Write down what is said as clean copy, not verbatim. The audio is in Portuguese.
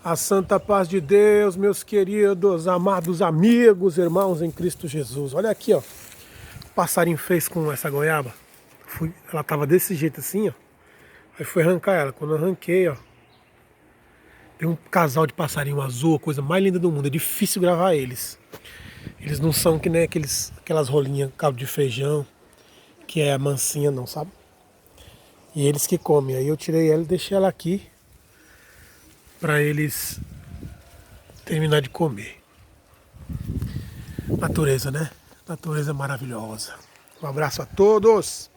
A santa paz de Deus, meus queridos, amados amigos, irmãos em Cristo Jesus. Olha aqui, ó. O passarinho fez com essa goiaba. Ela tava desse jeito assim, ó. Aí fui arrancar ela. Quando eu arranquei, ó, tem um casal de passarinho azul, a coisa mais linda do mundo. É difícil gravar eles. Eles não são que nem aquelas rolinhas, caldo de feijão, que é mansinha não, sabe? E eles que comem. Aí eu tirei ela e deixei ela aqui para eles terminar de comer. Natureza, né? Natureza maravilhosa. Um abraço a todos!